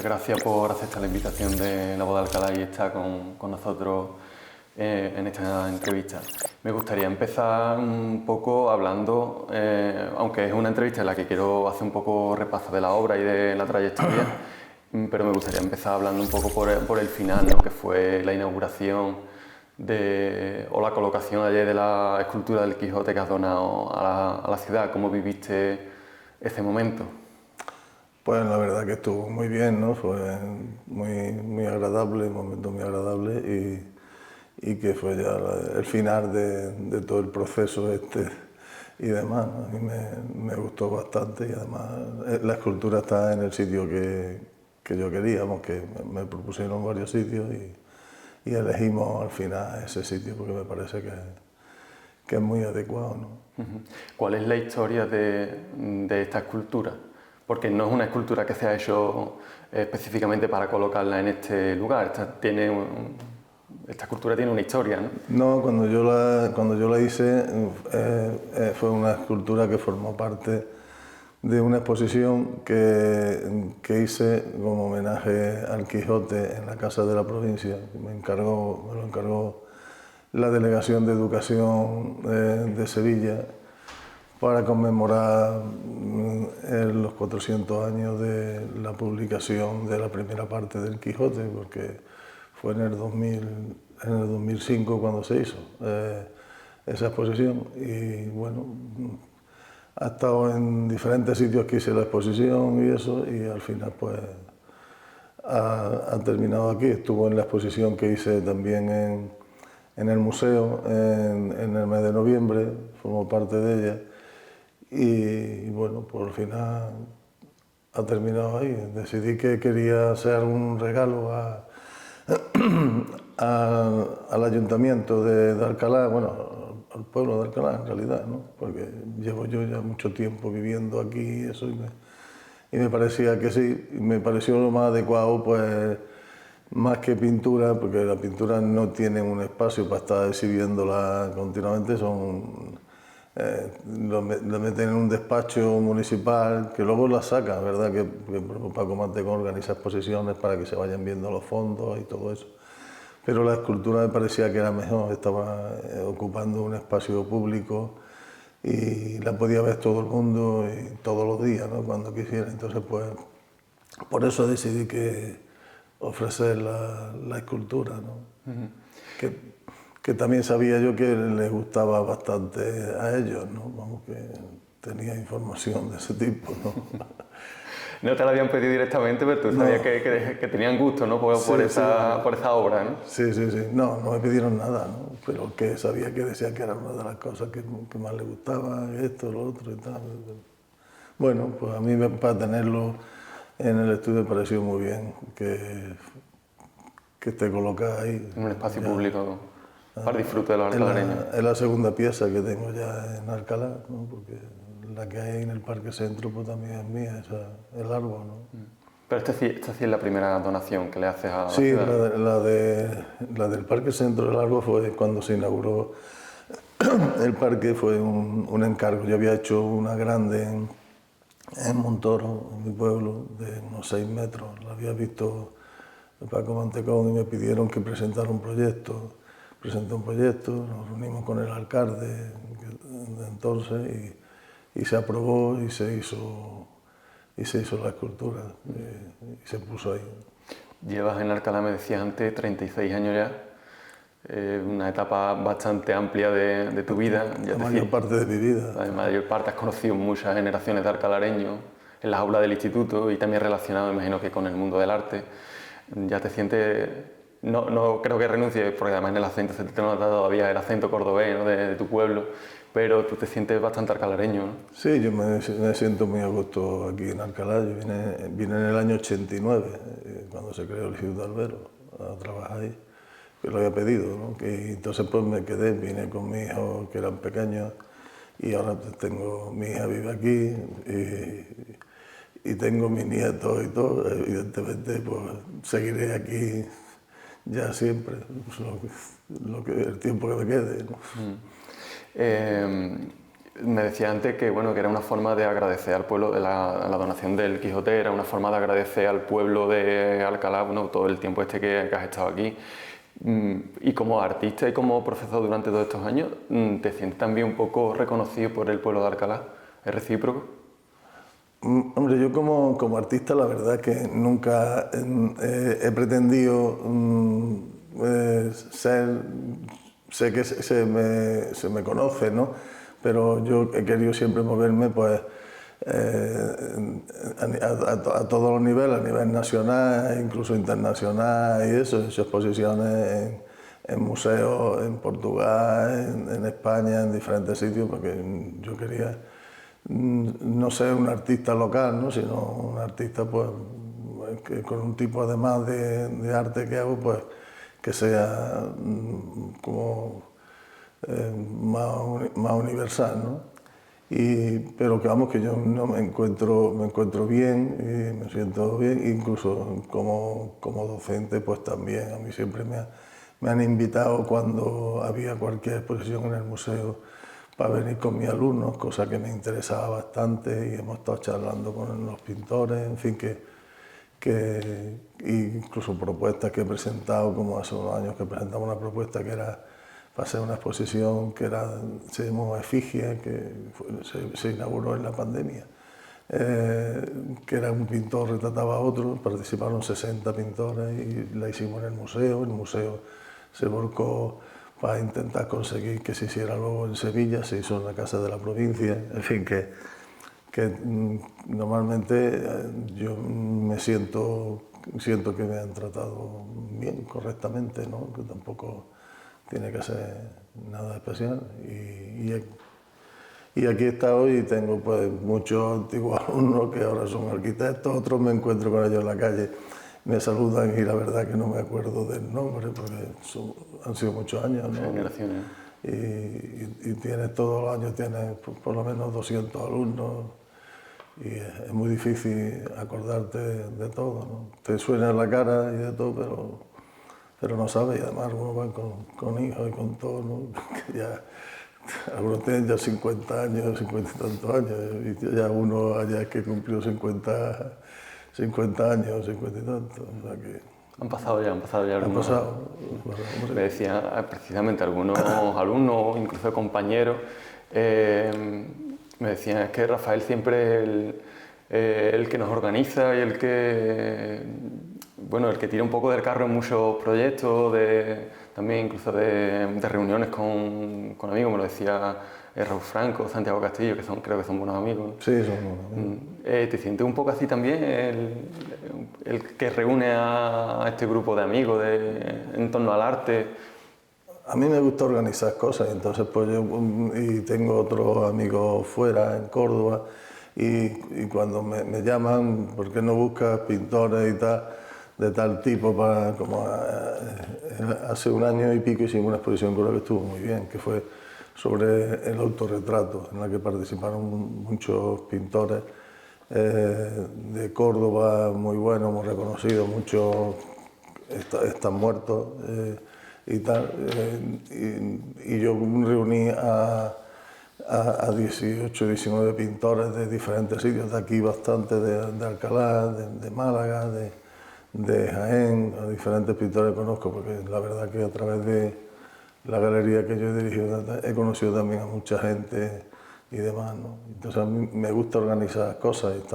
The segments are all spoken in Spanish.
gracias por aceptar la invitación de La Voz de Alcalá y estar con nosotros en esta entrevista. Me gustaría empezar un poco hablando, aunque es una entrevista en la que quiero hacer un poco repaso de la obra y de la trayectoria, pero me gustaría empezar hablando un poco por el final, ¿no? Que fue la inauguración o la colocación ayer de la escultura del Quijote que has donado a la ciudad. ¿Cómo viviste ese momento? Pues la verdad que estuvo muy bien, ¿no? Fue muy agradable, un momento muy agradable y que fue ya el final de todo el proceso y demás, ¿no? A mí me gustó bastante y además la escultura está en el sitio que yo quería, que me propusieron varios sitios y elegimos al final ese sitio porque me parece que es muy adecuado, ¿no? ¿Cuál es la historia de esta escultura? Porque no es una escultura que se ha hecho específicamente para colocarla en este lugar. Esta escultura tiene una historia, ¿no? No, cuando yo la hice fue una escultura que formó parte de una exposición que hice como homenaje al Quijote en la Casa de la Provincia. Me lo encargó la Delegación de Educación de Sevilla para conmemorar los 400 años de la publicación de la primera parte del Quijote, porque fue en el 2005 cuando se hizo esa exposición y bueno, ha estado en diferentes sitios que hice la exposición y eso y al final pues ha terminado aquí. Estuvo en la exposición que hice también en el museo en el mes de noviembre, formó parte de ella. Y bueno, por el final ha terminado ahí. Decidí que quería hacer un regalo al ayuntamiento de Alcalá, bueno, al pueblo de Alcalá en realidad, ¿no? Porque llevo yo ya mucho tiempo viviendo aquí y eso, y me parecía que sí, y me pareció lo más adecuado, pues más que pintura, porque la pintura no tiene un espacio para estar exhibiéndola continuamente, lo meten en un despacho municipal, que luego la sacan, ¿verdad? Que Paco Manteca organiza exposiciones para que se vayan viendo los fondos y todo eso. Pero la escultura me parecía que era mejor, estaba ocupando un espacio público y la podía ver todo el mundo y todos los días, ¿no? Cuando quisiera. Entonces, pues, por eso decidí ofrecer la escultura, ¿no? Que también sabía yo que les gustaba bastante a ellos, ¿no? Vamos, que tenía información de ese tipo, ¿no? No te la habían pedido directamente, pero tú sabías que tenían gusto, ¿no? por esa obra, ¿no? Sí, sí, sí. No me pidieron nada, ¿no? Pero que sabía que decía que era una de las cosas que más les gustaba, esto, lo otro y tal. Bueno, pues a mí para tenerlo en el estudio me pareció muy bien que esté colocada ahí. En un espacio público para disfrute de los alcalareños. Es la segunda pieza que tengo ya en Alcalá, ¿no? Porque la que hay en el Parque Centro pues también es mía, el árbol, ¿no? Pero esta sí es la primera donación que le haces a la Sí, ciudad. la del Parque Centro del Árbol fue cuando se inauguró el parque, fue un encargo. Yo había hecho una grande en Montoro, en mi pueblo, de unos 6 metros. La había visto Paco Mantecón y me pidieron que presentara un proyecto. Presenté un proyecto, nos reunimos con el alcalde de entonces y se aprobó y se hizo la escultura y se puso ahí. Llevas en Alcalá, me decías antes, 36 años ya, una etapa bastante amplia de tu vida. La mayor parte de mi vida. La mayor parte has conocido muchas generaciones de alcalareños en las aulas del instituto y también relacionado, imagino que con el mundo del arte. Ya te sientes, no creo que renuncies, porque además en el acento se te nota todavía el acento cordobés, ¿no? de tu pueblo, pero tú te sientes bastante alcalareño, ¿no? Sí, yo me siento muy a gusto aquí en Alcalá. Yo vine en el año 89, cuando se creó el Instituto Albero, a trabajar ahí, que lo había pedido, ¿no? Y entonces pues me quedé, vine con mis hijos que eran pequeños y ahora pues, mi hija vive aquí y tengo mis nietos y todo. Evidentemente pues seguiré aquí ya siempre, el tiempo que me quede, ¿no? me decía antes que, bueno, que era una forma de agradecer al pueblo, de la donación del Quijote, era una forma de agradecer al pueblo de Alcalá, bueno, todo el tiempo que has estado aquí. Y como artista y como profesor durante todos estos años, ¿te sientes también un poco reconocido por el pueblo de Alcalá? ¿Es recíproco? Hombre, yo como artista la verdad que nunca he pretendido ser, sé que se me conoce, ¿no? Pero yo he querido siempre moverme pues a todos los niveles, a nivel nacional, incluso internacional y eso. He hecho exposiciones en museos en Portugal, en España, en diferentes sitios, porque yo quería no ser un artista local, ¿no? Sino un artista pues, que con un tipo además de arte que hago, pues que sea como más universal, ¿no? Pero que vamos, que yo no me encuentro bien y me siento bien, incluso como docente pues también. A mí siempre me han invitado cuando había cualquier exposición en el museo para venir con mis alumnos, cosa que me interesaba bastante, y hemos estado charlando con los pintores, en fin, incluso propuestas que he presentado, como hace unos años que presentamos una propuesta que era para hacer una exposición se llamó Efigie, que se inauguró en la pandemia, que era un pintor retrataba a otro, participaron 60 pintores y la hicimos en el museo se volcó para intentar conseguir que se hiciera luego en Sevilla, se hizo en la Casa de la Provincia, en fin, que normalmente yo siento que me han tratado bien, correctamente, ¿no? Que tampoco tiene que ser nada especial. Y aquí he estado y tengo pues muchos antiguos alumnos que ahora son arquitectos, otros me encuentro con ellos en la calle, me saludan y la verdad que no me acuerdo del nombre porque han sido muchos años, ¿no? Generaciones. Y tienes todos los años tienes por lo menos 200 alumnos y es muy difícil acordarte de todo, ¿no? Te suena en la cara y de todo, pero no sabes, y además algunos van con hijos y con todo, ¿no? Que ya, algunos tienen ya 50 años, 50 y tantos años, y ya uno allá es que cumplió 50 años, 50 y tantos, o sea que... Han pasado ya Han algunos. pasado. Me decían precisamente algunos alumnos, incluso compañeros, me decían es que Rafael siempre es el que nos organiza y el que tira un poco del carro en muchos proyectos, también incluso de reuniones con amigos, me lo decía Raúl Franco, Santiago Castillo, creo que son buenos amigos. Sí, son buenos amigos. ¿Te sientes un poco así también, el que reúne a este grupo de amigos en torno al arte? A mí me gusta organizar cosas, entonces pues y tengo otros amigos fuera, en Córdoba, y cuando me llaman, ¿por qué no buscas pintores y tal, de tal tipo? Hace un año y pico hicimos una exposición con la que estuvo muy bien, que fue sobre el autorretrato, en la que participaron muchos pintores de Córdoba, muy buenos, muy reconocidos, muchos están muertos y tal. Y yo reuní a 18, 19 pintores de diferentes sitios, de aquí bastante, de Alcalá, de Málaga, de Jaén, a diferentes pintores que conozco, porque la verdad que a través de la galería que yo he dirigido he conocido también a mucha gente y demás, ¿no? Entonces a mí me gusta organizar cosas y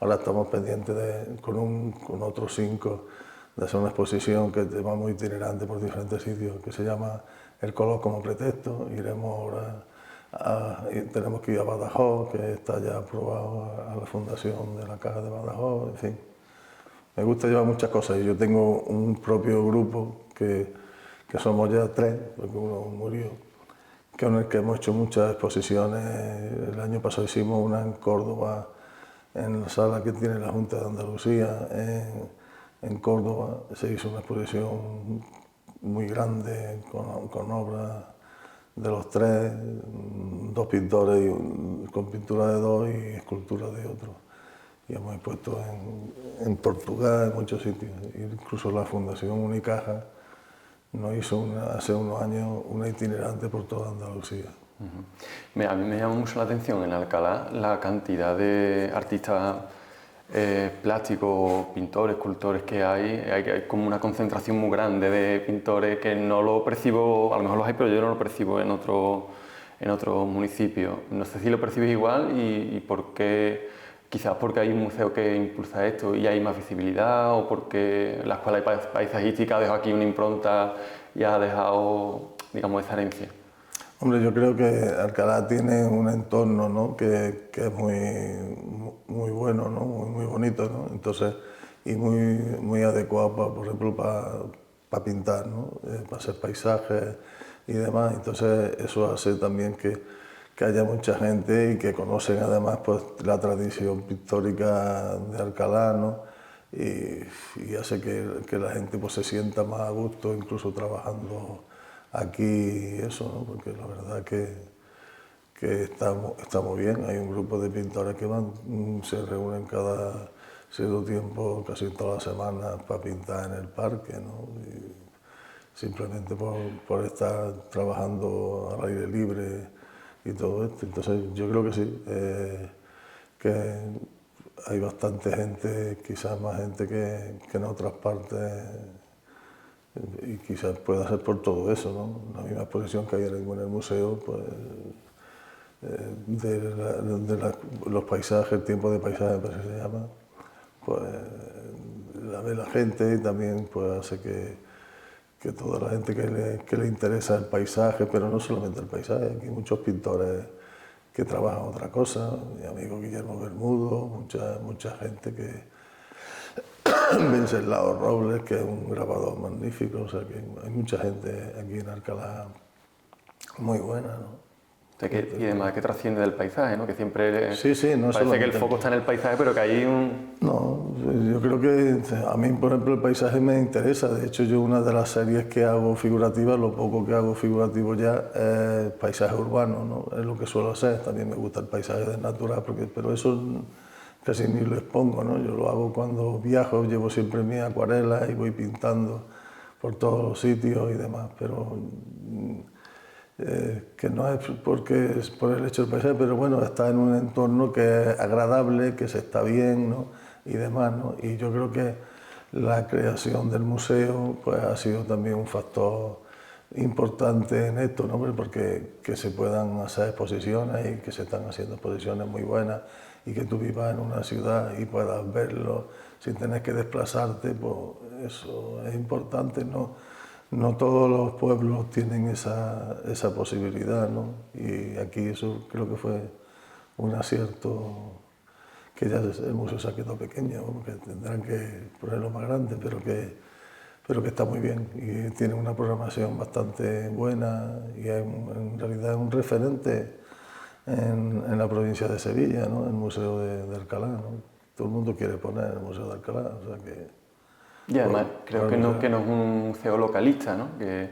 ahora estamos pendientes con otros 5 de hacer una exposición que vamos itinerante por diferentes sitios, que se llama El color como pretexto. Iremos ahora, tenemos que ir a Badajoz, que está ya aprobado a la fundación de la Caja de Badajoz, en fin. Me gusta llevar muchas cosas y yo tengo un propio grupo que somos ya 3, porque uno murió, con el que hemos hecho muchas exposiciones. El año pasado hicimos una en Córdoba, en la sala que tiene la Junta de Andalucía, en Córdoba. Se hizo una exposición muy grande con obras de los 3, 2 pintores con pintura de 2 y escultura de otro. Y hemos expuesto en Portugal, en muchos sitios, incluso la Fundación Unicaja nos hizo hace unos años una itinerante por toda Andalucía. A mí me llama mucho la atención en Alcalá la cantidad de artistas plásticos, pintores, escultores que hay como una concentración muy grande de pintores que no lo percibo, a lo mejor los hay, pero yo no lo percibo en otros municipios. No sé si lo percibes igual y por qué, quizás porque hay un museo que impulsa esto y hay más visibilidad, o porque la Escuela Paisajística ha dejado aquí una impronta y ha dejado, digamos, esa herencia. Hombre, yo creo que Alcalá tiene un entorno, ¿no?, que es muy bueno, ¿no?, muy bonito, ¿no? Entonces, y muy adecuado, por ejemplo, para pintar, ¿no?, para hacer paisajes y demás. Entonces, eso hace también que haya mucha gente y que conocen además pues, la tradición pictórica de Alcalá, ¿no?, y hace que la gente pues, se sienta más a gusto, incluso trabajando aquí y eso, ¿no? Porque la verdad que está muy bien. Hay un grupo de pintores que se reúnen cada cierto tiempo, casi todas las semanas, para pintar en el parque, ¿no? Y simplemente por estar trabajando al aire libre y todo esto. Entonces yo creo que sí, que hay bastante gente, quizás más gente que en otras partes, y quizás pueda ser por todo eso, ¿no? La misma exposición que hay en el museo, pues, los paisajes, el tiempo de paisaje, pues, se llama, pues la ve la gente y también pues, hace que toda la gente que le interesa el paisaje, pero no solamente el paisaje, aquí hay muchos pintores que trabajan otra cosa, mi amigo Guillermo Bermudo, mucha gente que Wenceslao Robles, que es un grabador magnífico, o sea que hay mucha gente aquí en Alcalá muy buena, ¿no? Y además que trasciende del paisaje, ¿no? Que siempre sí, no parece que el foco está en el paisaje, pero que hay un... No, yo creo que a mí, por ejemplo, el paisaje me interesa. De hecho, yo una de las series que hago figurativas, lo poco que hago figurativo ya, es paisaje urbano, ¿no? Es lo que suelo hacer. También me gusta el paisaje del natural, pero eso casi ni lo expongo, ¿no? Yo lo hago cuando viajo, llevo siempre mi acuarela y voy pintando por todos los sitios y demás, pero que no es porque es por el hecho del paisaje, pero bueno, está en un entorno que es agradable, que se está bien, ¿no?, y demás, ¿no? Y yo creo que la creación del museo pues, ha sido también un factor importante en esto, ¿no? Porque que se puedan hacer exposiciones y que se están haciendo exposiciones muy buenas y que tú vivas en una ciudad y puedas verlo sin tener que desplazarte, pues eso es importante, ¿no? No todos los pueblos tienen esa posibilidad, ¿no? Y aquí eso creo que fue un acierto, que ya el museo se ha quedado pequeño, porque tendrán que ponerlo más grande, pero que está muy bien y tiene una programación bastante buena y en realidad es un referente en la provincia de Sevilla, ¿no?, el Museo de Alcalá, ¿no? Todo el mundo quiere poner el Museo de Alcalá, o sea que... Y además creo que no es un museo localista, ¿no? Que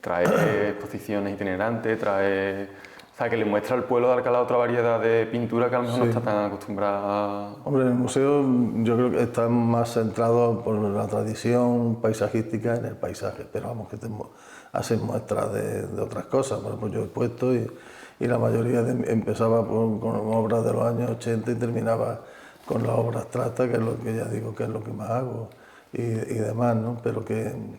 trae exposiciones itinerantes, o sea, que le muestra al pueblo de Alcalá otra variedad de pintura que a lo mejor no está tan acostumbrada a... Hombre, en el museo yo creo que está más centrado por la tradición paisajística en el paisaje, pero vamos, que hacen muestras de otras cosas. Por ejemplo, yo he puesto y la mayoría empezaba con obras de los años 80 y terminaba con las obras abstractas, que es lo que ya digo que es lo que más hago y demás, ¿no? Pero que han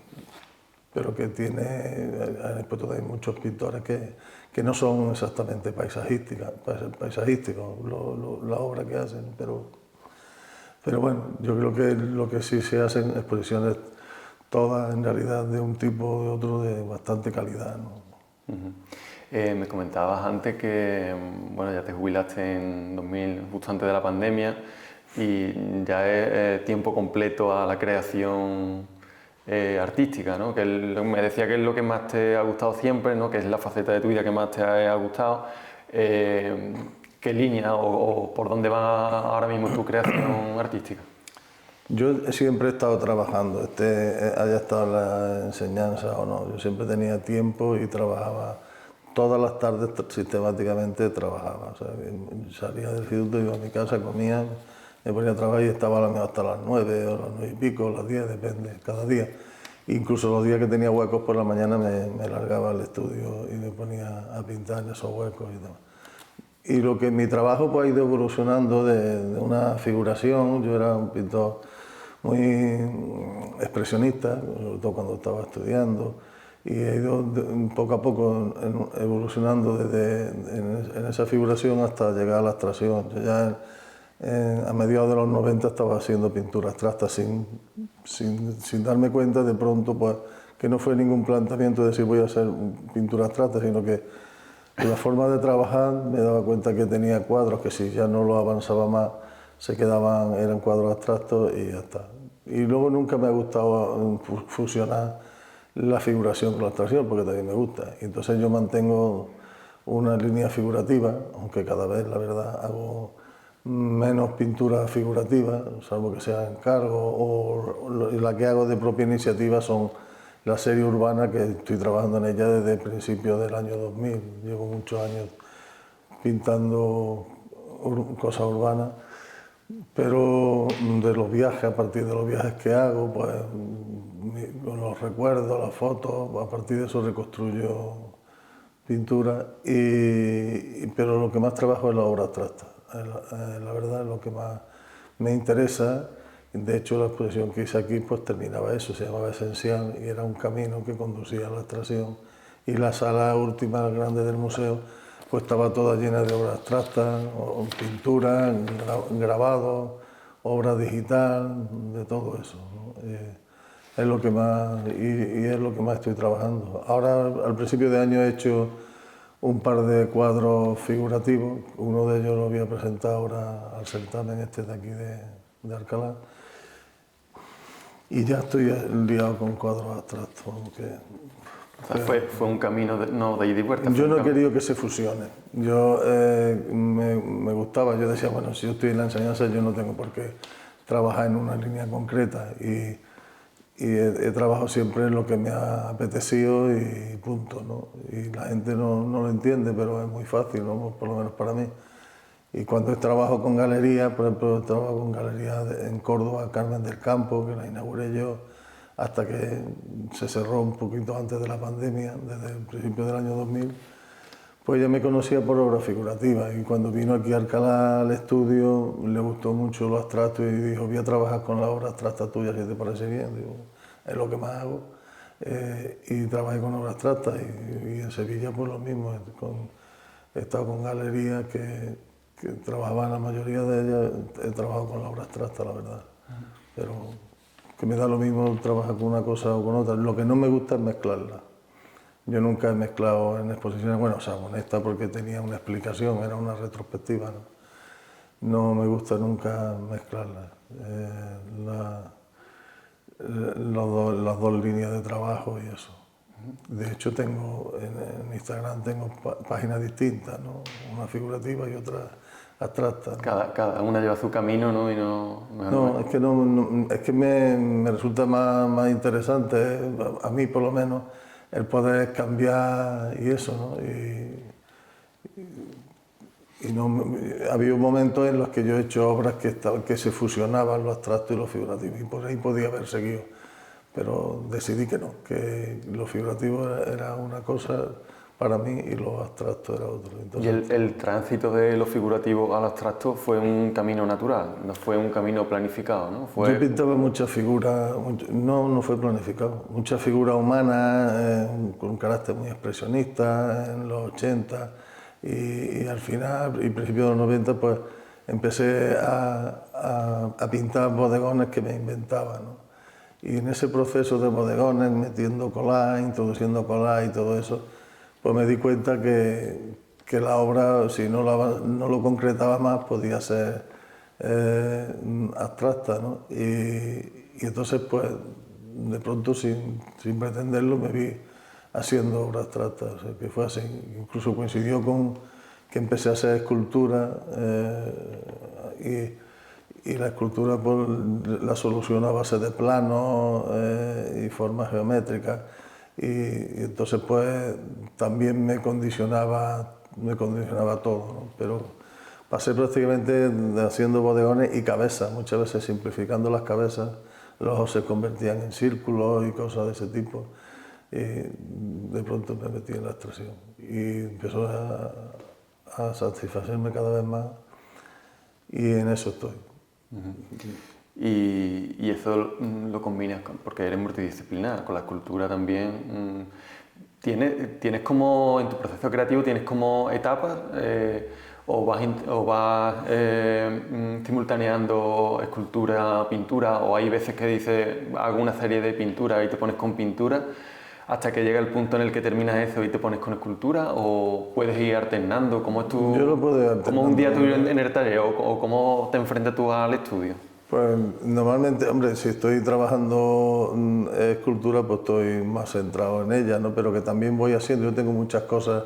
expuesto también muchos pintores que no son exactamente paisajísticos la obra que hacen, pero bueno, yo creo que lo que sí se hacen exposiciones todas en realidad de un tipo o de otro de bastante calidad, ¿no? Me comentabas antes que bueno, ya te jubilaste en 2000, justo antes de la pandemia, y ya es tiempo completo a la creación artística, ¿no? Que me decía que es lo que más te ha gustado siempre, ¿no? Que es la faceta de tu vida que más te ha gustado. ¿Qué línea o por dónde va ahora mismo tu creación artística? Yo siempre he estado trabajando, haya estado en la enseñanza o no, yo siempre tenía tiempo y trabajaba. Todas las tardes sistemáticamente trabajaba, o sea, salía del instituto, iba a mi casa, comía, me ponía a trabajar y estaba a lo mejor hasta las 9 o las 9 y pico, las 10, depende, cada día. Incluso los días que tenía huecos por la mañana me largaba al estudio y me ponía a pintar en esos huecos y demás. Y lo que mi trabajo pues, ha ido evolucionando de una figuración. Yo era un pintor muy expresionista, sobre todo cuando estaba estudiando, y he ido poco a poco evolucionando en esa figuración hasta llegar a la abstracción. Yo ya a mediados de los 90 estaba haciendo pintura abstracta sin darme cuenta de pronto pues, que no fue ningún planteamiento de decir voy a hacer pintura abstracta, sino que la forma de trabajar me daba cuenta que tenía cuadros que si ya no los avanzaba más eran cuadros abstractos y ya está. Y luego nunca me ha gustado fusionar la figuración con la abstracción, porque también me gusta. Y entonces yo mantengo una línea figurativa, aunque cada vez, la verdad, hago menos pintura figurativa, salvo que sea encargo, o la que hago de propia iniciativa son la serie urbana, que estoy trabajando en ella desde principios del año 2000. Llevo muchos años pintando cosas urbanas, pero de los viajes, a partir de los viajes que hago, pues con los recuerdos, las fotos, a partir de eso reconstruyo pintura, pero lo que más trabajo es la obra abstracta. La verdad es lo que más me interesa. De hecho, la exposición que hice aquí pues terminaba eso, se llamaba Esencial y era un camino que conducía a la abstracción. Y la sala última grande del museo pues estaba toda llena de obras abstractas, pinturas, grabados, obras digital, de todo eso, ¿no? Es lo que más, y es lo que más estoy trabajando. Ahora, al principio de año he hecho un par de cuadros figurativos, uno de ellos lo voy a presentar ahora al certamen este de aquí de Alcalá. Y ya estoy liado con cuadros abstractos. O sea, fue un camino de ida y vuelta. Yo no he querido que se fusione. Yo me gustaba, yo decía, bueno, si yo estoy en la enseñanza, yo no tengo por qué trabajar en una línea concreta. Y he trabajado siempre en lo que me ha apetecido y punto, ¿no? Y la gente no lo entiende, pero es muy fácil, ¿no? Por lo menos para mí. Y cuando trabajo con galerías, por ejemplo, trabajo con galerías en Córdoba, Carmen del Campo, que la inauguré yo, hasta que se cerró un poquito antes de la pandemia, desde el principio del año 2000, pues ya me conocía por obra figurativa. Y cuando vino aquí a Alcalá al estudio, le gustó mucho lo abstracto y dijo, voy a trabajar con la obra abstracta tuya, si te parece bien. Digo, es lo que más hago. Y trabajé con obra abstracta y en Sevilla pues lo mismo. He estado con galerías que trabajaban, la mayoría de ellas, he trabajado con la obra abstracta, la verdad. Pero que me da lo mismo trabajar con una cosa o con otra. Lo que no me gusta es mezclarla. Yo nunca he mezclado en exposiciones, bueno, o sea, con esta porque tenía una explicación, era una retrospectiva, ¿no? No me gusta nunca mezclarla. Las dos líneas de trabajo y eso. De hecho, tengo en Instagram tengo páginas distintas, ¿no? Una figurativa y otra abstracta, ¿no? Cada una lleva su camino, ¿no? Es que me resulta más interesante, a mí por lo menos, el poder cambiar y eso, ¿no? Ha habido momentos en los que yo he hecho obras que se fusionaban lo abstracto y lo figurativo, y por ahí podía haber seguido, pero decidí que no, que lo figurativo era una cosa para mí y lo abstracto era otro. Entonces, ¿Y el tránsito de lo figurativo al abstracto fue un camino natural? ¿No fue un camino planificado, no? Yo pintaba muchas figuras, no fue planificado, muchas figuras humanas con un carácter muy expresionista en los 80 y al final, y principios de los 90, pues empecé a pintar bodegones que me inventaba, ¿no? Y en ese proceso de bodegones, metiendo collage, introduciendo collage y todo eso, pues me di cuenta que la obra, si no lo concretaba más, podía ser abstracta, ¿no? Y entonces, pues, de pronto, sin pretenderlo, me vi haciendo obra abstracta, o sea, que fue así. Incluso coincidió con que empecé a hacer escultura y la escultura pues, la soluciono a base de planos y formas geométricas. Y entonces pues también me condicionaba todo, ¿no? Pero pasé prácticamente haciendo bodegones y cabezas, muchas veces simplificando las cabezas, los ojos se convertían en círculos y cosas de ese tipo. Y de pronto me metí en la abstracción y empezó a satisfacerme cada vez más y en eso estoy. Y eso lo combinas porque eres multidisciplinar, con la escultura también. ¿Tienes como, en tu proceso creativo, tienes como etapas o vas simultaneando escultura, pintura, o hay veces que dices, hago una serie de pinturas y te pones con pintura hasta que llega el punto en el que terminas eso y te pones con escultura, o puedes ir alternando? ¿Cómo es Yo lo puedo ir alternando. ¿Cómo un día tuyo en el taller o cómo te enfrentas tú al estudio? Pues normalmente, hombre, si estoy trabajando escultura, pues estoy más centrado en ella, ¿no? Pero que también voy haciendo, yo tengo muchas cosas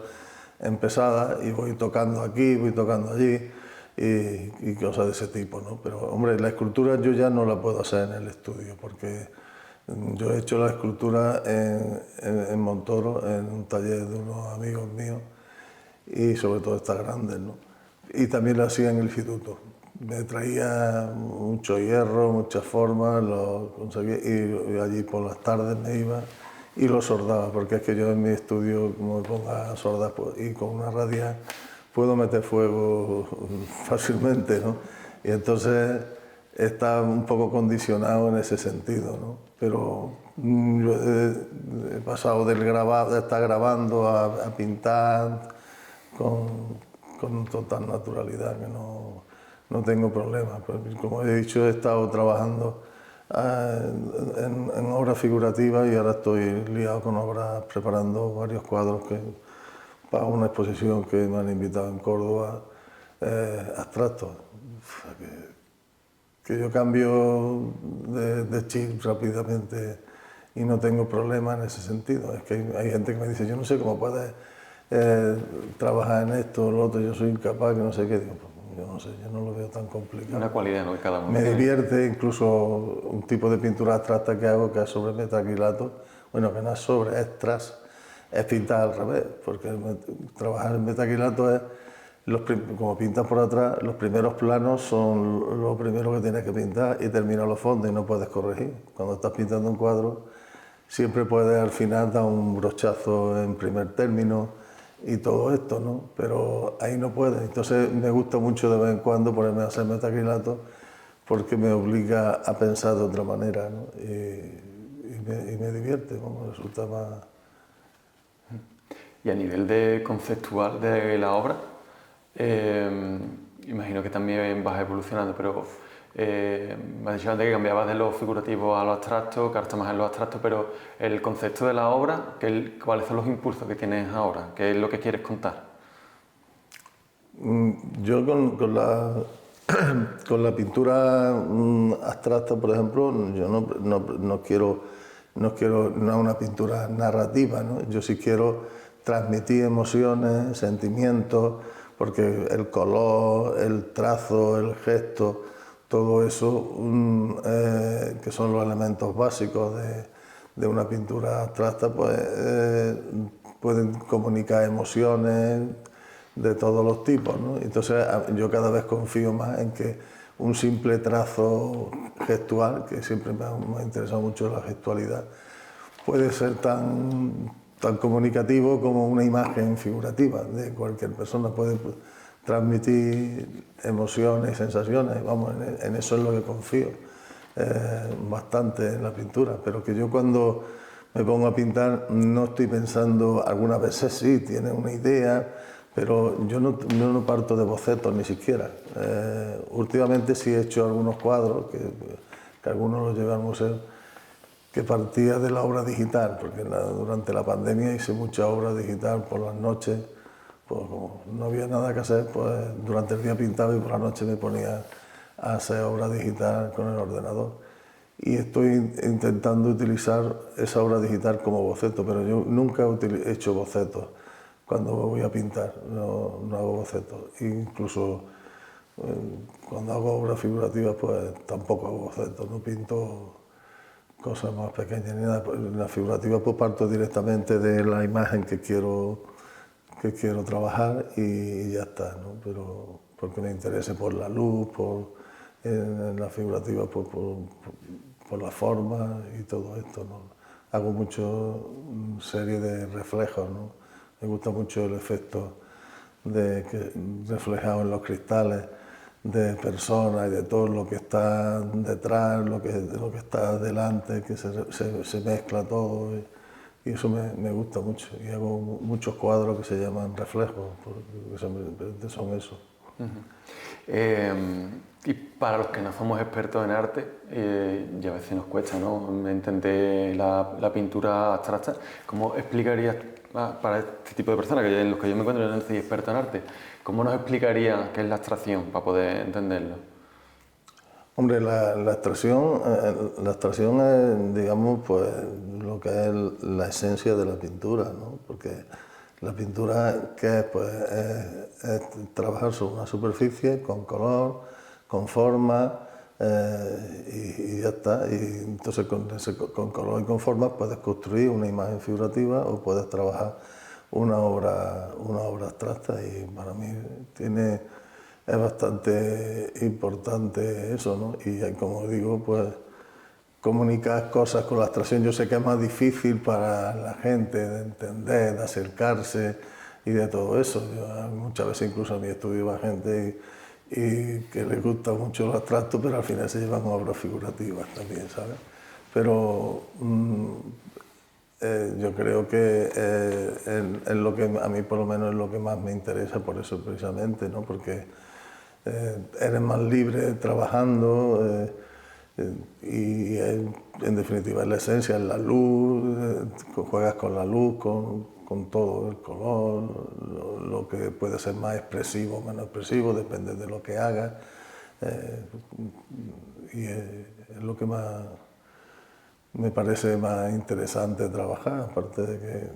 empezadas y voy tocando aquí, voy tocando allí y cosas de ese tipo, ¿no? Pero, hombre, la escultura yo ya no la puedo hacer en el estudio porque yo he hecho la escultura en Montoro, en un taller de unos amigos míos y sobre todo estas grandes, ¿no? Y también la hacía en el instituto. Me traía mucho hierro, muchas formas, lo conseguía y allí por las tardes me iba y lo sordaba, porque es que yo en mi estudio, como me ponga a sordar y con una radia, puedo meter fuego fácilmente, ¿no? Y entonces está un poco condicionado en ese sentido, ¿no? Pero yo he pasado de estar grabando a pintar con total naturalidad, que no tengo problemas. Pues, como he dicho, he estado trabajando en obras figurativas y ahora estoy liado con obras, preparando varios cuadros para una exposición que me han invitado en Córdoba, abstractos. Que yo cambio de chip rápidamente y no tengo problemas en ese sentido. Es que hay gente que me dice, yo no sé cómo puedes trabajar en esto o lo otro, yo soy incapaz, que no sé qué. Digo, pues, yo no sé, yo no lo veo tan complicado. Una cualidad, ¿no?, que cada uno Me tiene. divierte incluso un tipo de pintura abstracta que hago, que es sobre metacrilato, bueno, que no es sobre, es tras, es pintar al revés, porque trabajar en metacrilato es, como pintas por atrás, los primeros planos son lo primero que tienes que pintar y terminan los fondos y no puedes corregir. Cuando estás pintando un cuadro, siempre puedes al final dar un brochazo en primer término y todo esto, ¿no? Pero ahí no puedes. Entonces me gusta mucho de vez en cuando ponerme a hacer metacrilato porque me obliga a pensar de otra manera, ¿no? Y me divierte, ¿no? Resulta más... Y a nivel de conceptual de la obra, imagino que también vas evolucionando, pero me has dicho antes que cambiabas de lo figurativo a lo abstracto, que ahora estás más en lo abstracto, pero el concepto de la obra, ¿cuáles son los impulsos que tienes ahora? ¿Qué es lo que quieres contar? Yo con la pintura abstracta, por ejemplo, yo no quiero, no es una pintura narrativa, ¿no? Yo sí quiero transmitir emociones, sentimientos, porque el color, el trazo, el gesto, todo eso, que son los elementos básicos de una pintura abstracta, pues pueden comunicar emociones de todos los tipos, ¿no? Entonces yo cada vez confío más en que un simple trazo gestual, que siempre me ha interesado mucho la gestualidad, puede ser tan comunicativo como una imagen figurativa de cualquier persona, puede transmitir emociones y sensaciones, vamos, en eso es lo que confío bastante en la pintura, pero que yo cuando me pongo a pintar no estoy pensando, algunas veces sí, tiene una idea, pero yo no parto de bocetos ni siquiera. Últimamente sí he hecho algunos cuadros, que algunos los llevé al museo, que partía de la obra digital, porque durante la pandemia hice mucha obra digital por las noches, pues como no había nada que hacer, pues durante el día pintaba y por la noche me ponía a hacer obra digital con el ordenador. Y estoy intentando utilizar esa obra digital como boceto, pero yo nunca he hecho bocetos cuando voy a pintar, no hago bocetos. Incluso cuando hago obras figurativas, pues tampoco hago bocetos, no pinto cosas más pequeñas ni nada. En la figurativa pues parto directamente de la imagen que quiero trabajar y ya está, ¿no? Pero porque me interese por la luz, en la figurativa por por la forma y todo esto, ¿no? Hago mucho serie de reflejos, ¿no? Me gusta mucho el efecto reflejado en los cristales, de personas y de todo lo que está detrás, lo que está delante, que se mezcla todo. Y eso me gusta mucho. Y hago muchos cuadros que se llaman reflejos, porque son eso. Y para los que no somos expertos en arte, y a veces nos cuesta, ¿no?, entender la pintura abstracta, ¿cómo explicarías para este tipo de personas, que en los que yo me encuentro, yo no soy experto en arte, cómo nos explicaría qué es la abstracción para poder entenderlo? Hombre, la abstracción es, digamos, pues lo que es la esencia de la pintura, ¿no? Porque la pintura, ¿qué es? Pues es trabajar sobre una superficie con color, con forma, y ya está. Y entonces con color y con forma puedes construir una imagen figurativa o puedes trabajar una obra abstracta, y para mí es bastante importante eso, ¿no? Y como digo, pues comunicar cosas con la abstracción, yo sé que es más difícil para la gente de entender, de acercarse y de todo eso. Muchas veces incluso a mi estudio va gente y que les gusta mucho lo abstracto, pero al final se llevan obras figurativas también, ¿sabes? Pero yo creo que es lo que a mí por lo menos es lo que más me interesa, por eso precisamente, ¿no? Porque eres más libre trabajando, y en definitiva es la esencia, es la luz, juegas con la luz, con todo, el color, lo que puede ser más expresivo o menos expresivo, depende de lo que hagas, y es lo que más me parece más interesante trabajar, aparte de que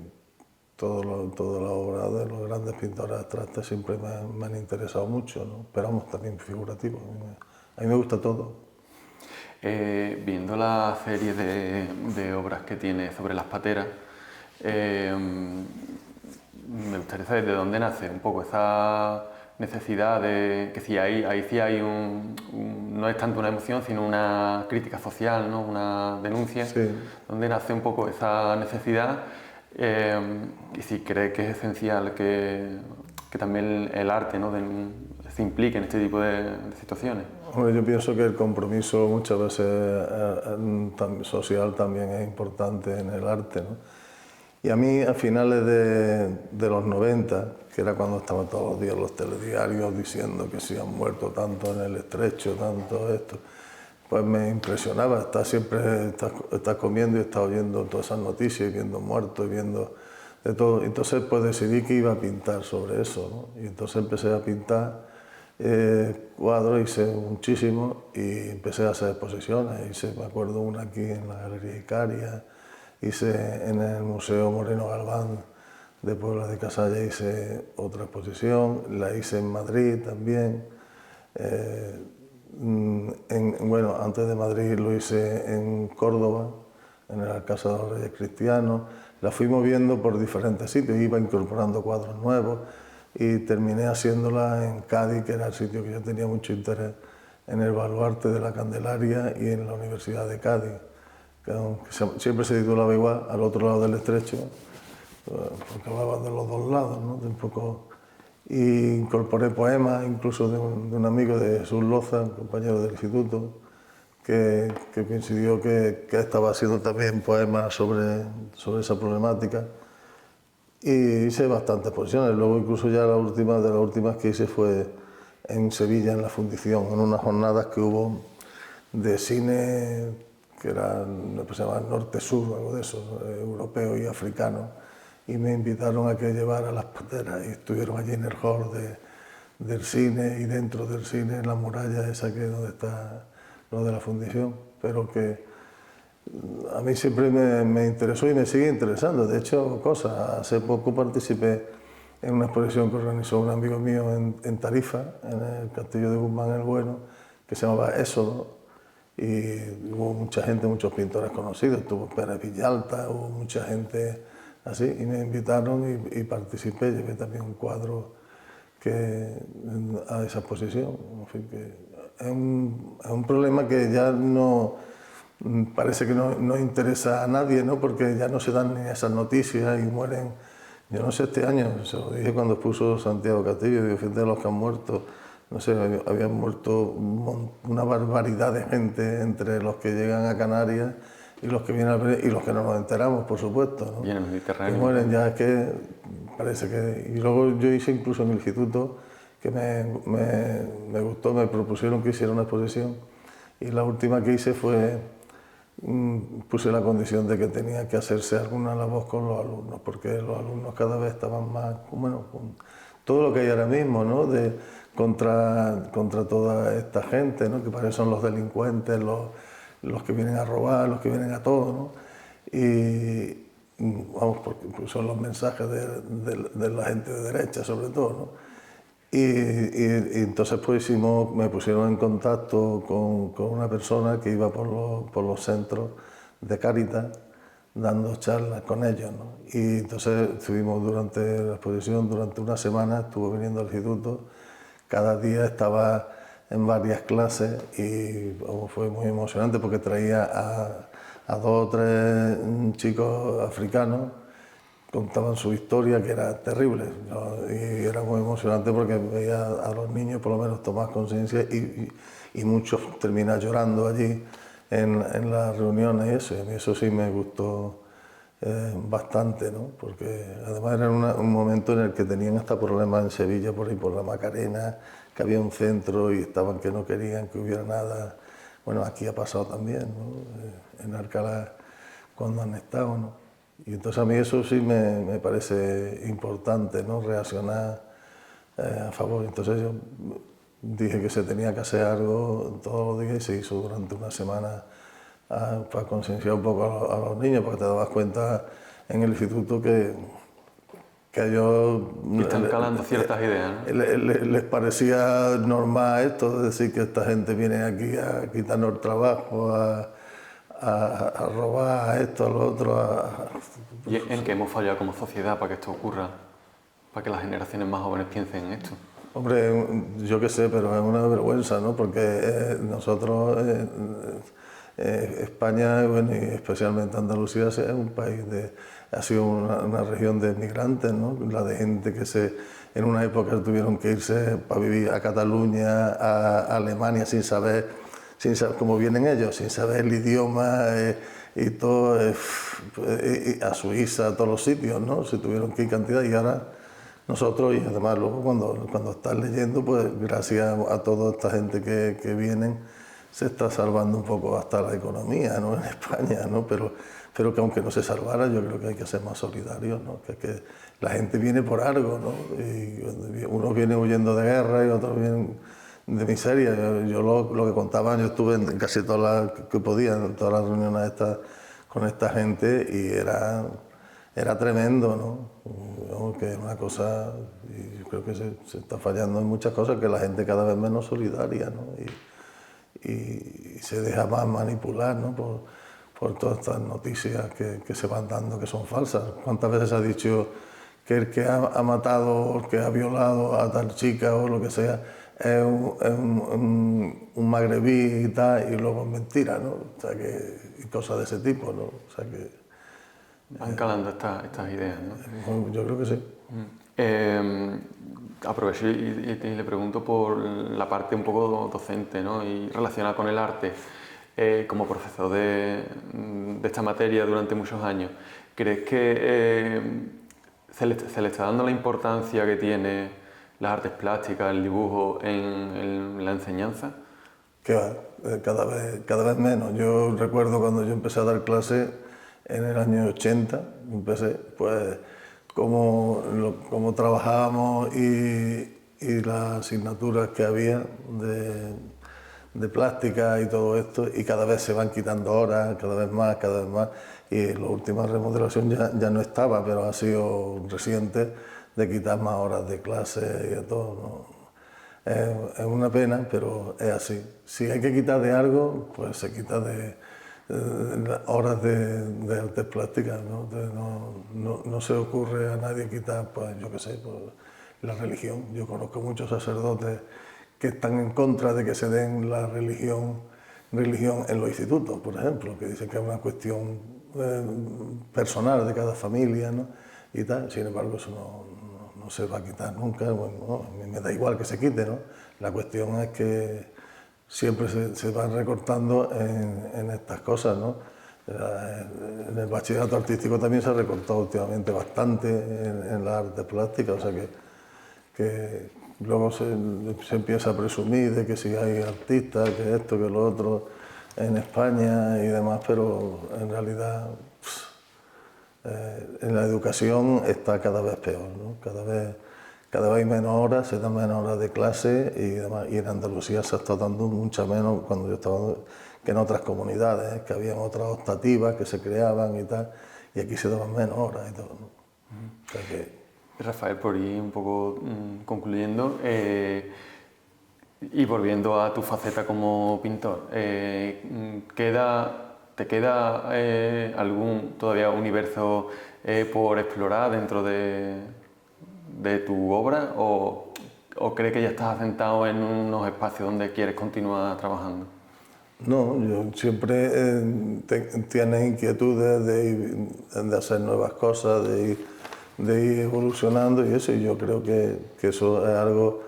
toda la obra de los grandes pintores abstractos siempre me han interesado mucho, ¿no? Pero vamos, también figurativo. A mí me gusta todo. Viendo la serie de obras que tiene sobre las pateras, me gustaría saber de dónde nace un poco esa necesidad de que si ahí sí hay no es tanto una emoción, sino una crítica social, ¿no?, una denuncia. Sí. ¿Dónde nace un poco esa necesidad? Y si cree que es esencial que también el arte, ¿no?, se implique en este tipo de situaciones. Bueno, yo pienso que el compromiso muchas veces social también es importante en el arte, ¿no? Y a mí a finales de los 90, que era cuando estaban todos los días los telediarios diciendo que se han muerto tanto en el Estrecho, tanto esto, pues me impresionaba. Estás comiendo y estás oyendo todas esas noticias, y viendo muertos y viendo de todo. Entonces pues decidí que iba a pintar sobre eso, ¿no? Y entonces empecé a pintar cuadros, hice muchísimo y empecé a hacer exposiciones. Me acuerdo una aquí en la Galería Icaria, hice en el Museo Moreno Galván de Puebla de Casalla, hice otra exposición, la hice en Madrid también. Bueno, antes de Madrid lo hice en Córdoba, en el Alcázar de los Reyes Cristianos. La fui moviendo por diferentes sitios, iba incorporando cuadros nuevos y terminé haciéndola en Cádiz, que era el sitio que yo tenía mucho interés, en el Baluarte de la Candelaria y en la Universidad de Cádiz, que siempre se titulaba igual, al otro lado del Estrecho, porque hablaban de los dos lados, ¿no? Y incorporé poemas, incluso de un amigo, de Jesús Loza, un compañero del instituto, que coincidió que estaba haciendo también poemas sobre esa problemática. Y hice bastantes exposiciones. Luego incluso ya de las últimas que hice fue en Sevilla, en la Fundición, en unas jornadas que hubo de cine, que se llama Norte-Sur, algo de eso, europeo y africano, y me invitaron a que llevara las pateras y estuvieron allí en el hall del cine, y dentro del cine, en la muralla esa que es donde está lo de la Fundición, pero que a mí siempre me interesó y me sigue interesando. De hecho, hace poco participé en una exposición que organizó un amigo mío en Tarifa, en el Castillo de Guzmán el Bueno, que se llamaba Éxodo, y hubo mucha gente, muchos pintores conocidos, estuvo Pérez Villalta, hubo mucha gente así, y me invitaron y participé, llevé también un cuadro a esa exposición. En fin, que es un problema que ya no parece que no interesa a nadie, ¿no? Porque ya no se dan ni esas noticias y mueren. Yo no sé, este año, se lo dije cuando expuso Santiago Castillo, digo, fíjate de los que han muerto, no sé, habían muerto una barbaridad de gente entre los que llegan a Canarias y los que vienen y los que no nos enteramos, por supuesto, ¿no? Y en el Mediterráneo. Y mueren ya, es que parece que... Y luego yo hice incluso en el instituto, que me gustó, me propusieron que hiciera una exposición, y la última que hice fue, puse la condición de que tenía que hacerse alguna labor con los alumnos, porque los alumnos cada vez estaban más, bueno, con todo lo que hay ahora mismo, ¿no? Contra toda esta gente, ¿no? Que para eso son los delincuentes, los que vienen a robar, los que vienen a todo, ¿no? Y vamos, porque son los mensajes de la gente de derecha, sobre todo, ¿no? Y entonces pues me pusieron en contacto con una persona que iba por los centros de Cáritas dando charlas con ellos, ¿no? Y entonces estuvimos durante la exposición, durante una semana, estuvo viniendo al instituto, cada día estaba en varias clases y fue muy emocionante porque traía a 2 o 3 chicos africanos, contaban su historia, que era terrible, ¿no? Y era muy emocionante porque veía a los niños por lo menos tomar conciencia y muchos terminan llorando allí en las reuniones y eso. Y a mí eso sí me gustó bastante, ¿no? Porque además era un momento en el que tenían hasta problemas en Sevilla por ahí por la Macarena, que había un centro y estaban que no querían que hubiera nada. Bueno, aquí ha pasado también, ¿no? En Alcalá cuando han estado, ¿no? Y entonces a mí eso sí me parece importante, ¿no? Reaccionar a favor. Entonces yo dije que se tenía que hacer algo todos los días y se hizo durante una semana para concienciar un poco a los niños, porque te dabas cuenta en el instituto que a ellos... Y están calando ciertas ideas, ¿no? Les parecía normal esto, de decir que esta gente viene aquí a quitarnos el trabajo, a robar, a esto, a lo otro. ¿Y en qué hemos fallado como sociedad para que esto ocurra? Para que las generaciones más jóvenes piensen en esto. Hombre, yo qué sé, pero es una vergüenza, ¿no? Porque nosotros, España, bueno, y especialmente Andalucía, es un país ha sido una región de migrantes, ¿no? La de gente que en una época tuvieron que irse para vivir a Cataluña, a Alemania, sin saber cómo vienen ellos, sin saber el idioma y todo, a Suiza, a todos los sitios, ¿no? Se tuvieron que ir cantidad y ahora nosotros, y además luego cuando estás leyendo, pues gracias a toda esta gente que vienen, se está salvando un poco hasta la economía, ¿no? En España, ¿no? Pero que aunque no se salvara, yo creo que hay que ser más solidarios, ¿no? Que la gente viene por algo, ¿no? Y unos vienen huyendo de guerra y otros vienen de miseria. Yo lo que contaba, yo estuve en casi todas las que podía, en todas las reuniones con esta gente y era tremendo, ¿no? Que es una cosa, y yo creo que se está fallando en muchas cosas, que la gente cada vez menos solidaria, ¿no? Y se deja más manipular, ¿no? Por todas estas noticias que se van dando que son falsas. ¿Cuántas veces se ha dicho que el que ha matado o el que ha violado a tal chica o lo que sea es un magrebí y tal, y luego es mentira, ¿no? O sea y cosas de ese tipo, ¿no? O sea que... Van calando estas ideas, ¿no? Yo creo que sí. Aprovecho y le pregunto por la parte un poco docente, ¿no? Y relacionada con el arte. Como profesor de esta materia durante muchos años, ¿crees que se le está dando la importancia que tiene las artes plásticas, el dibujo en la enseñanza? Que va, cada vez menos. Yo recuerdo cuando yo empecé a dar clases en el año 80, empecé, pues cómo trabajábamos y las asignaturas que había de plástica y todo esto, y cada vez se van quitando horas, cada vez más, y la última remodelación ya no estaba, pero ha sido reciente, de quitar más horas de clase y de todo, ¿no? Es una pena, pero es así. Si hay que quitar de algo, pues se quita de horas de artes plásticas, ¿no? No se ocurre a nadie quitar, pues yo qué sé, pues, la religión. Yo conozco muchos sacerdotes que están en contra de que se den la religión religión en los institutos, por ejemplo, que dicen que es una cuestión personal de cada familia, ¿no? Y tal. Sin embargo, eso no se va a quitar nunca. Bueno, no, a mí me da igual que se quite, ¿no? La cuestión es que siempre se van recortando en estas cosas, ¿no? En el bachillerato artístico también se ha recortado últimamente bastante en las artes plásticas, o sea que luego se empieza a presumir de que si hay artistas, que esto, que lo otro en España y demás, pero en realidad en la educación está cada vez peor, ¿no? Cada vez hay menos horas, se dan menos horas de clase y demás, y en Andalucía se está dando mucha menos cuando yo estaba, que en otras comunidades, que habían otras optativas que se creaban y tal, y aquí se daban menos horas y todo, ¿no? O sea que, Rafael, por ir un poco concluyendo y volviendo a tu faceta como pintor, ¿te queda algún todavía universo por explorar dentro de tu obra o crees que ya estás asentado en unos espacios donde quieres continuar trabajando? no, yo siempre tienes inquietudes de hacer nuevas cosas, de ir evolucionando y eso, y yo creo que eso es algo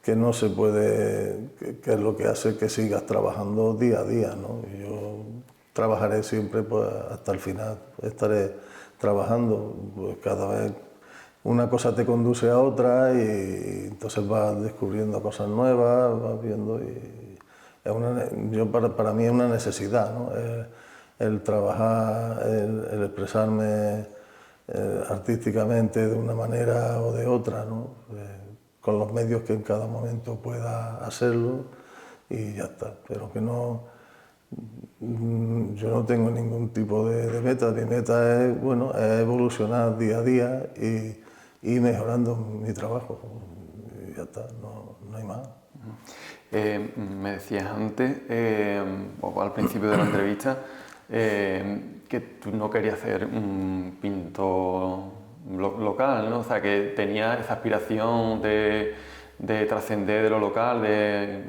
que no se puede, que es lo que hace que sigas trabajando día a día, ¿no? Y yo trabajaré siempre pues, hasta el final, estaré trabajando, pues cada vez una cosa te conduce a otra y entonces vas descubriendo cosas nuevas, vas viendo y para mí es una necesidad, ¿no? El trabajar, el expresarme artísticamente de una manera o de otra, ¿no? Con los medios que en cada momento pueda hacerlo y ya está. Pero que no, yo no tengo ningún tipo de meta. Mi meta es, bueno, es evolucionar día a día y mejorando mi trabajo. Y ya está, no hay más. Me decías antes, o al principio de la entrevista, que tú no querías ser un pintor local, ¿no? O sea, que tenías esa aspiración de trascender de lo local, de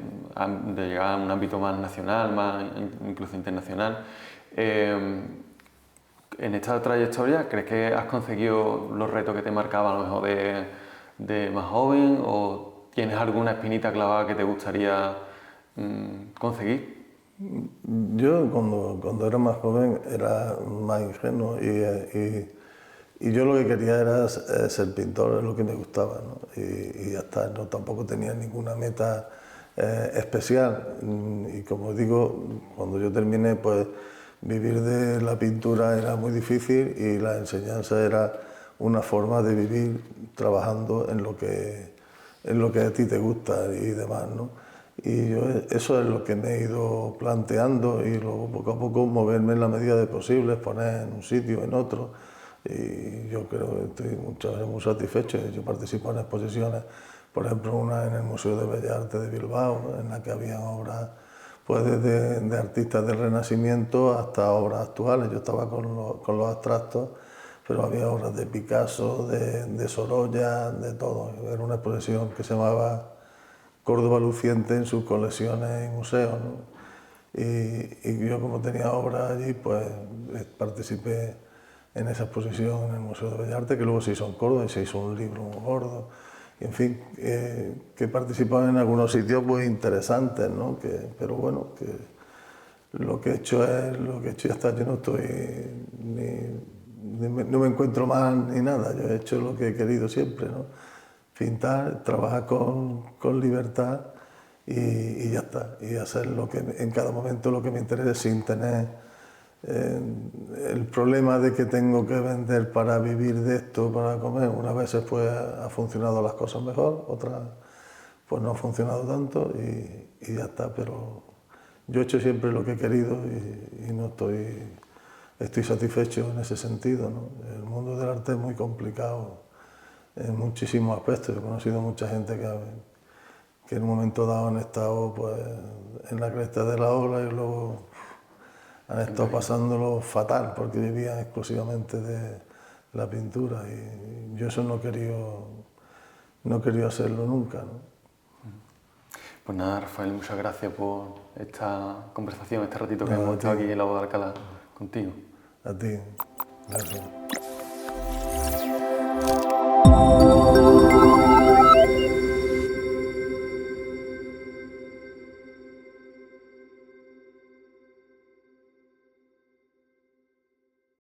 llegar a un ámbito más nacional, más incluso internacional. En esta trayectoria, ¿crees que has conseguido los retos que te marcaba a lo mejor de más joven o tienes alguna espinita clavada que te gustaría conseguir? Yo cuando era más joven era más ingenuo y yo lo que quería era ser pintor, es lo que me gustaba, ¿no? Y ya está, no, tampoco tenía ninguna meta especial. Y como digo, cuando yo terminé, pues vivir de la pintura era muy difícil y la enseñanza era una forma de vivir trabajando en lo que a ti te gusta y demás, ¿no? Y yo eso es lo que me he ido planteando y luego poco a poco moverme en la medida de posible, poner en un sitio, en otro. Y yo creo que estoy muchas veces muy satisfecho. Yo participo en exposiciones, por ejemplo, una en el Museo de Bellas Artes de Bilbao, en la que había obras pues desde de artistas del Renacimiento hasta obras actuales. Yo estaba con los abstractos, pero había obras de Picasso, de Sorolla, de todo. Era una exposición que se llamaba Córdoba luciente en sus colecciones y museos, ¿no? Y yo como tenía obras allí, pues participé en esa exposición en el Museo de Bellas Artes, que luego se hizo en Córdoba y se hizo un libro muy gordo. Y, en fin, que he participado en algunos sitios muy interesantes, ¿no? Pero bueno, que lo que he hecho es lo que he hecho y hasta yo no estoy no me encuentro mal ni nada. Yo he hecho lo que he querido siempre, ¿no? Pintar, trabajar con libertad y ya está. Y hacer lo que en cada momento lo que me interese sin tener el problema de que tengo que vender para vivir de esto, para comer. Unas veces pues ha funcionado las cosas mejor, otras pues no ha funcionado tanto y ya está. Pero yo he hecho siempre lo que he querido y no estoy satisfecho en ese sentido, ¿no? El mundo del arte es muy complicado en muchísimos aspectos. He conocido mucha gente que en un momento dado han estado pues, en la cresta de la ola y luego han estado pasándolo fatal porque vivían exclusivamente de la pintura y yo eso no he querido hacerlo nunca, ¿no? Pues nada, Rafael, muchas gracias por esta conversación, este ratito que No, hemos a estado ti. aquí en la boda de Alcalá contigo. A ti. Gracias.